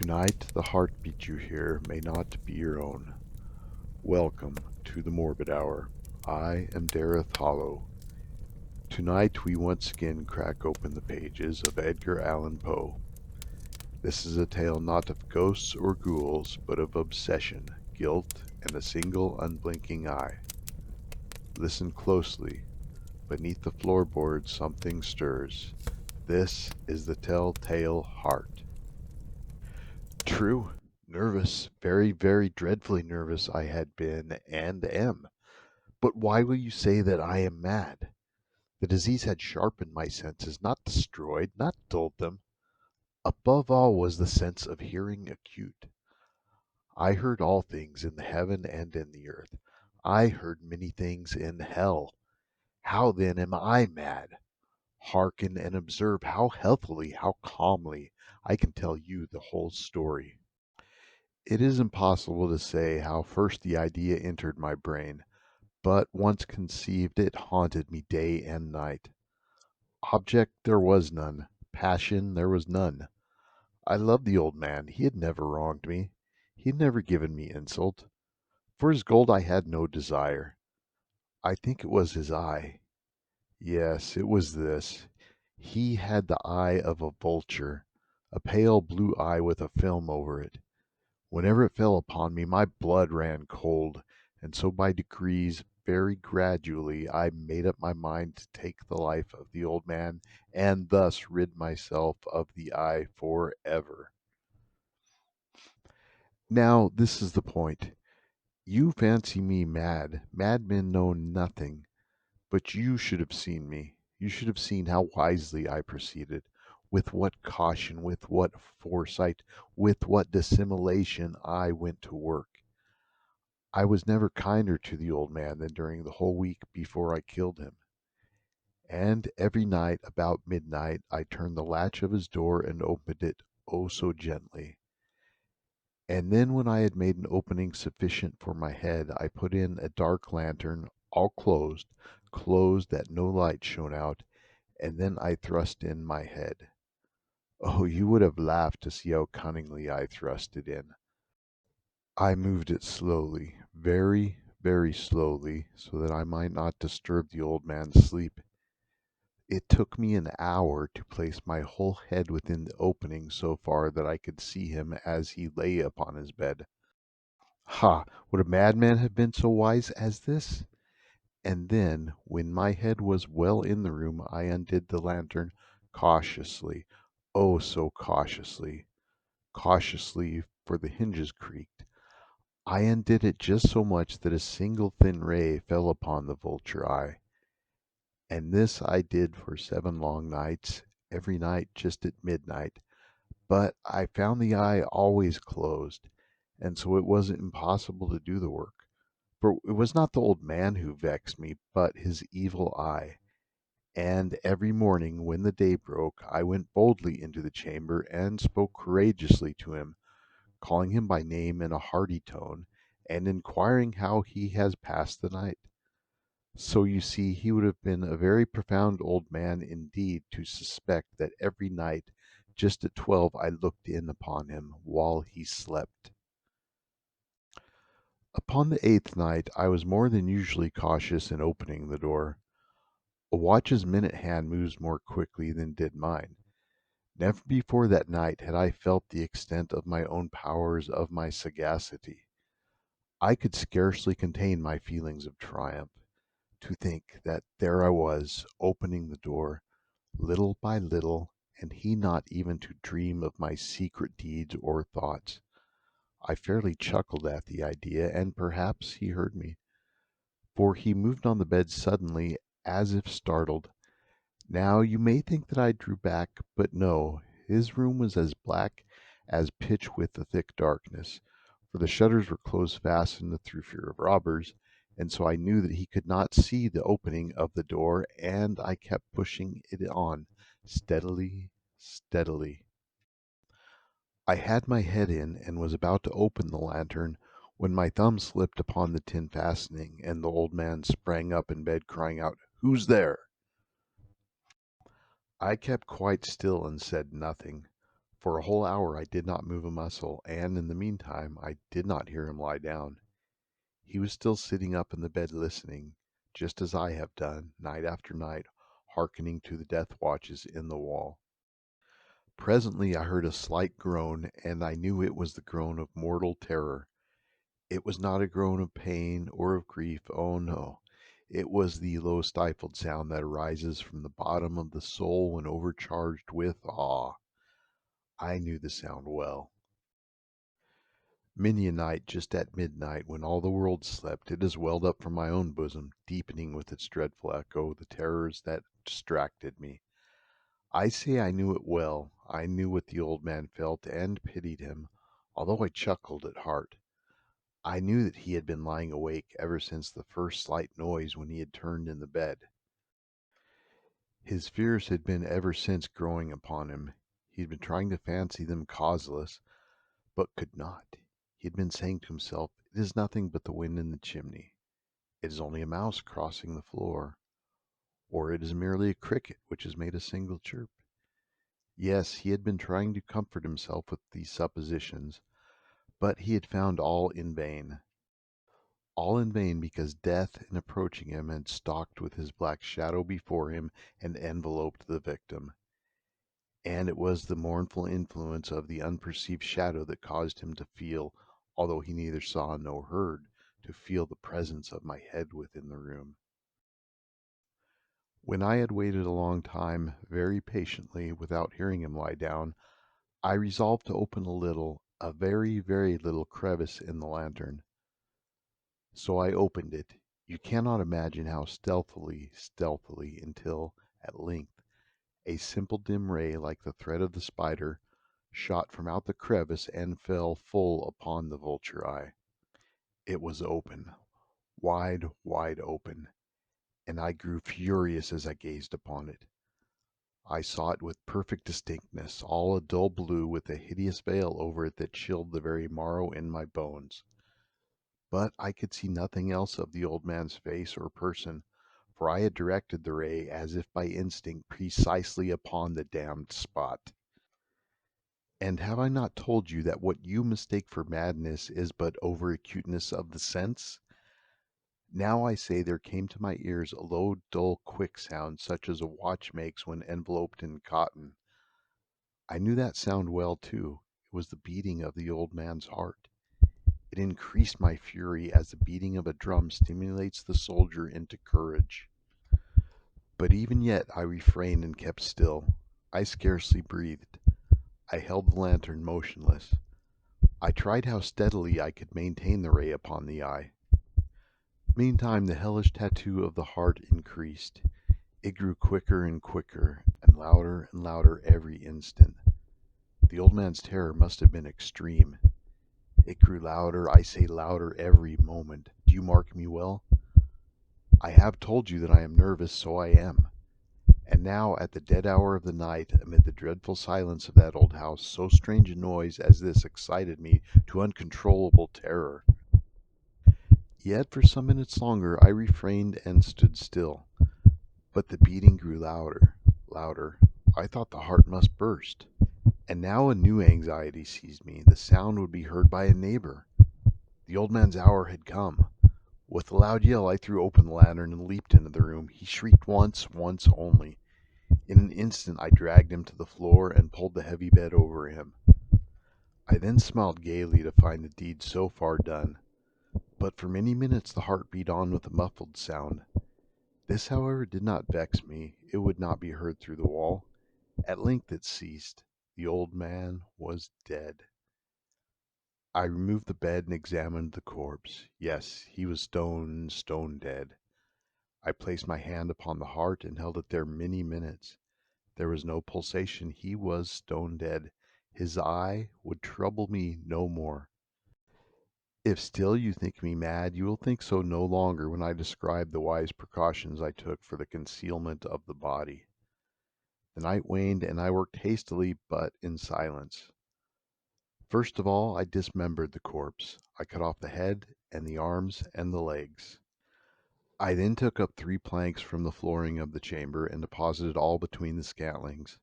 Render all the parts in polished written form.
Tonight the heartbeat you hear may not be your own. Welcome to the Morbid Hour. I am Dareth Hollow. Tonight we once again crack open the pages of Edgar Allan Poe. This is a tale not of ghosts or ghouls, but of obsession, guilt, and a single unblinking eye. Listen closely. Beneath the floorboard something stirs. This is the telltale heart. True. Nervous, very, very dreadfully nervous I had been and am. But why will you say that I am mad? The disease had sharpened my senses, not destroyed, not dulled them. Above all was the sense of hearing acute. I heard all things in the heaven and in the earth. I heard many things in hell. How then am I mad? Hearken and observe how healthily, how calmly I can tell you the whole story. It is impossible to say how first the idea entered my brain, but once conceived it haunted me day and night. Object there was none, passion there was none. I loved the old man, he had never wronged me, he had never given me insult. For his gold I had no desire. I think it was his eye. Yes, it was this. He had the eye of a vulture, a pale blue eye with a film over it. Whenever it fell upon me, my blood ran cold, and so by degrees, very gradually, I made up my mind to take the life of the old man, and thus rid myself of the eye forever. Now, this is the point. You fancy me mad. Madmen know nothing. But you should have seen me. You should have seen how wisely I proceeded, with what caution, with what foresight, with what dissimulation I went to work. I was never kinder to the old man than during the whole week before I killed him. And every night about midnight I turned the latch of his door and opened it oh so gently. And then when I had made an opening sufficient for my head, I put in a dark lantern, all closed that no light shone out, and then I thrust in my head. Oh, you would have laughed to see how cunningly I thrust it in. I moved it slowly, very, very slowly, so that I might not disturb the old man's sleep. It took me an hour to place my whole head within the opening so far that I could see him as he lay upon his bed. Ha! Would a madman have been so wise as this? And then, when my head was well in the room, I undid the lantern cautiously, oh so cautiously, cautiously, for the hinges creaked. I undid it just so much that a single thin ray fell upon the vulture eye. And this I did for 7 long nights, every night just at midnight. But I found the eye always closed, and so it was impossible to do the work. For it was not the old man who vexed me, but his evil eye. And every morning when the day broke, I went boldly into the chamber and spoke courageously to him, calling him by name in a hearty tone, and inquiring how he has passed the night. So you see he would have been a very profound old man indeed to suspect that every night just at 12 I looked in upon him while he slept. Upon the 8th night I was more than usually cautious in opening the door. A watch's minute hand moves more quickly than did mine. Never before that night had I felt the extent of my own powers, of my sagacity. I could scarcely contain my feelings of triumph. To think that there I was, opening the door, little by little, and he not even to dream of my secret deeds or thoughts. I fairly chuckled at the idea, and perhaps he heard me, for he moved on the bed suddenly, as if startled. Now you may think that I drew back, but no, his room was as black as pitch with the thick darkness, for the shutters were closed fastened through fear of robbers, and so I knew that he could not see the opening of the door, and I kept pushing it on, steadily, steadily. I had my head in, and was about to open the lantern, when my thumb slipped upon the tin fastening, and the old man sprang up in bed, crying out, "Who's there?" I kept quite still and said nothing, For a whole hour I did not move a muscle, and in the meantime I did not hear him lie down. He was still sitting up in the bed listening, just as I have done, night after night, hearkening to the death watches in the wall. Presently I heard a slight groan, and I knew it was the groan of mortal terror. It was not a groan of pain or of grief, oh no. It was the low stifled sound that arises from the bottom of the soul when overcharged with awe. I knew the sound well. Many a night, just at midnight, when all the world slept, it has welled up from my own bosom, deepening with its dreadful echo the terrors that distracted me. I say I knew it well. I knew what the old man felt, and pitied him, although I chuckled at heart. I knew that he had been lying awake ever since the first slight noise when he had turned in the bed. His fears had been ever since growing upon him. He had been trying to fancy them causeless, but could not. He had been saying to himself, "It is nothing but the wind in the chimney. It is only a mouse crossing the floor. Or it is merely a cricket which has made a single chirp." Yes, he had been trying to comfort himself with these suppositions, but he had found all in vain. All in vain, because death, in approaching him, had stalked with his black shadow before him and enveloped the victim. And it was the mournful influence of the unperceived shadow that caused him to feel, although he neither saw nor heard, to feel the presence of my head within the room. When I had waited a long time, very patiently, without hearing him lie down, I resolved to open a very, very little crevice in the lantern. So I opened it. You cannot imagine how stealthily, until, at length, a simple dim ray, like the thread of the spider, shot from out the crevice and fell full upon the vulture eye. It was open, wide, wide open, and I grew furious as I gazed upon it. I saw it with perfect distinctness, all a dull blue, with a hideous veil over it that chilled the very marrow in my bones. But I could see nothing else of the old man's face or person, for I had directed the ray, as if by instinct, precisely upon the damned spot. And have I not told you that what you mistake for madness is but over acuteness of the sense? Now I say there came to my ears a low, dull, quick sound, such as a watch makes when enveloped in cotton. I knew that sound well, too. It was the beating of the old man's heart. It increased my fury as the beating of a drum stimulates the soldier into courage. But even yet I refrained and kept still. I scarcely breathed. I held the lantern motionless. I tried how steadily I could maintain the ray upon the eye. Meantime the hellish tattoo of the heart increased. It grew quicker and quicker, and louder every instant. The old man's terror must have been extreme. It grew louder, I say louder, every moment. Do you mark me well? I have told you that I am nervous, so I am. And now, at the dead hour of the night, amid the dreadful silence of that old house, so strange a noise as this excited me to uncontrollable terror. Yet for some minutes longer I refrained and stood still. But the beating grew louder, louder. I thought the heart must burst. And now a new anxiety seized me. The sound would be heard by a neighbor. The old man's hour had come. With a loud yell I threw open the lantern and leaped into the room. He shrieked once only. In an instant I dragged him to the floor and pulled the heavy bed over him. I then smiled gaily to find the deed so far done. But for many minutes the heart beat on with a muffled sound. This, however, did not vex me. It would not be heard through the wall. At length it ceased. The old man was dead. I removed the bed and examined the corpse. Yes, he was stone dead. I placed my hand upon the heart and held it there many minutes. There was no pulsation. He was stone dead. His eye would trouble me no more. If still you think me mad, you will think so no longer when I describe the wise precautions I took for the concealment of the body. The night waned, and I worked hastily but in silence. First of all, I dismembered the corpse. I cut off the head and the arms and the legs. I then took up 3 planks from the flooring of the chamber and deposited all between the scantlings.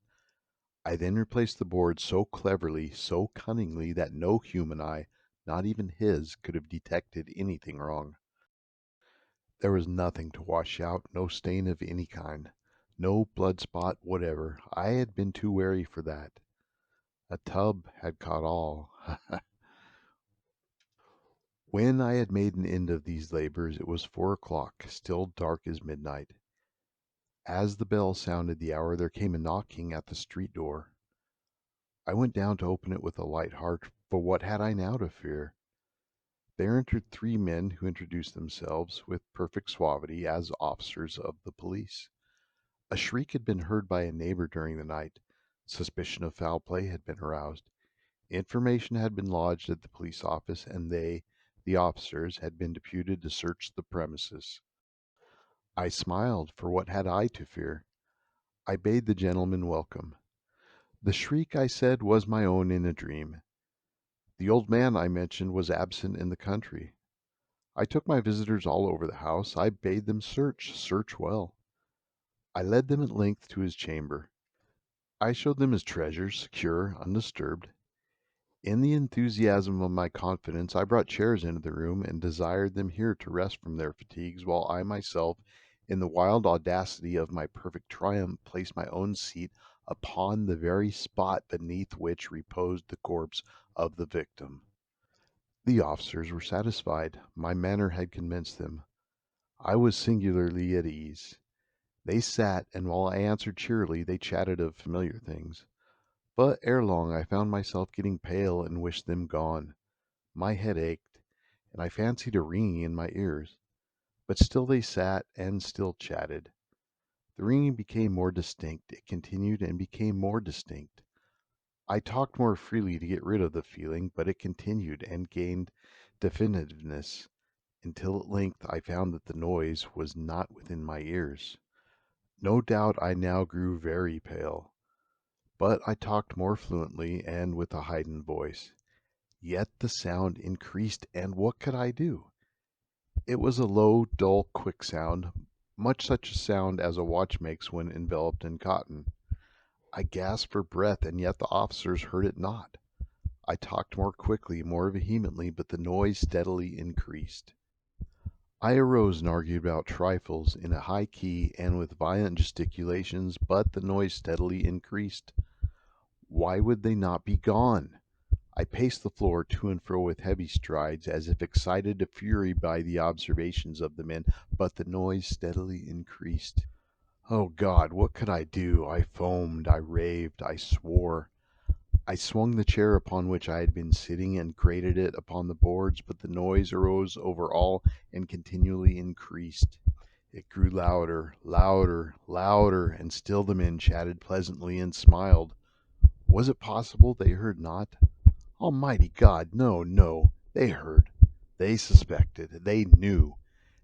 I then replaced the board so cleverly, so cunningly, that no human eye, not even his, could have detected anything wrong. There was nothing to wash out, no stain of any kind, no blood spot whatever. I had been too wary for that. A tub had caught all. When I had made an end of these labors, it was 4 o'clock, still dark as midnight. As the bell sounded the hour, there came a knocking at the street door. I went down to open it with a light heart, for what had I now to fear? There entered 3 men who introduced themselves, with perfect suavity, as officers of the police. A shriek had been heard by a neighbor during the night. Suspicion of foul play had been aroused. Information had been lodged at the police office, and they, the officers, had been deputed to search the premises. I smiled, for what had I to fear? I bade the gentlemen welcome. The shriek, I said, was my own in a dream. The old man, I mentioned, was absent in the country. I took my visitors all over the house. I bade them search well. I led them at length to his chamber. I showed them his treasures, secure, undisturbed. In the enthusiasm of my confidence, I brought chairs into the room and desired them here to rest from their fatigues, while I myself, in the wild audacity of my perfect triumph, placed my own seat upon the very spot beneath which reposed the corpse of the victim. The officers were satisfied. My manner had convinced them. I was singularly at ease. They sat, and while I answered cheerily, they chatted of familiar things. But ere long I found myself getting pale and wished them gone. My head ached, and I fancied a ringing in my ears. But still they sat, and still chatted. The ringing became more distinct. It continued and became more distinct. I talked more freely to get rid of the feeling, but it continued and gained definitiveness, until at length I found that the noise was not within my ears. No doubt I now grew very pale, but I talked more fluently and with a heightened voice. Yet the sound increased, and what could I do? It was a low, dull, quick sound, much such a sound as a watch makes when enveloped in cotton. I gasped for breath, and yet the officers heard it not. I talked more quickly, more vehemently, but the noise steadily increased. I arose and argued about trifles in a high key and with violent gesticulations, but the noise steadily increased. Why would they not be gone? I paced the floor to and fro with heavy strides, as if excited to fury by the observations of the men, but the noise steadily increased. Oh God, what could I do? I foamed, I raved, I swore. I swung the chair upon which I had been sitting and grated it upon the boards, but the noise arose over all and continually increased. It grew louder, louder, louder, and still the men chatted pleasantly and smiled. Was it possible they heard not? Almighty God, no, no, they heard. They suspected. They knew.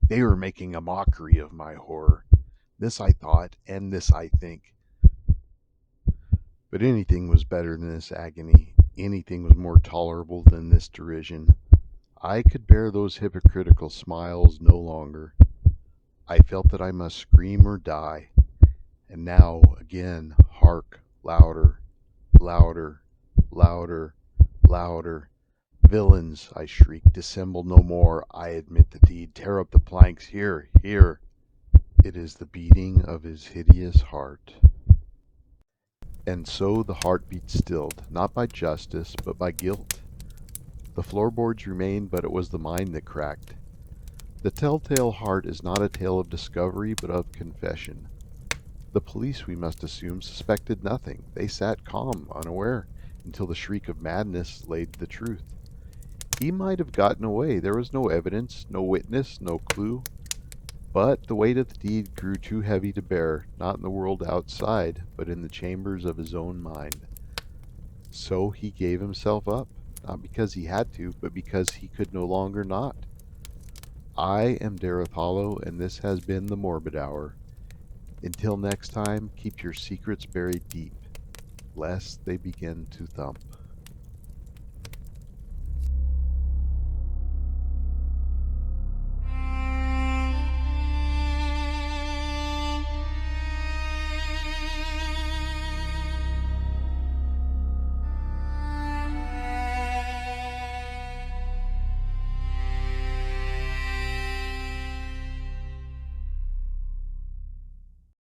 They were making a mockery of my horror. This I thought, and this I think. But anything was better than this agony. Anything was more tolerable than this derision. I could bear those hypocritical smiles no longer. I felt that I must scream or die. And now, again, hark, louder, louder, louder, louder. Villains, I shrieked, dissemble no more. I admit the deed. Tear up the planks. Here, here. It is the beating of his hideous heart. And so the heart beat stilled, not by justice, but by guilt. The floorboards remained, but it was the mind that cracked. The telltale heart is not a tale of discovery, but of confession. The police, we must assume, suspected nothing. They sat calm, unaware, until the shriek of madness laid the truth. He might have gotten away. There was no evidence, no witness, no clue. But the weight of the deed grew too heavy to bear, not in the world outside, but in the chambers of his own mind. So he gave himself up, not because he had to, but because he could no longer not. I am Dareth Hollow, and this has been the Morbid Hour. Until next time, keep your secrets buried deep, lest they begin to thump.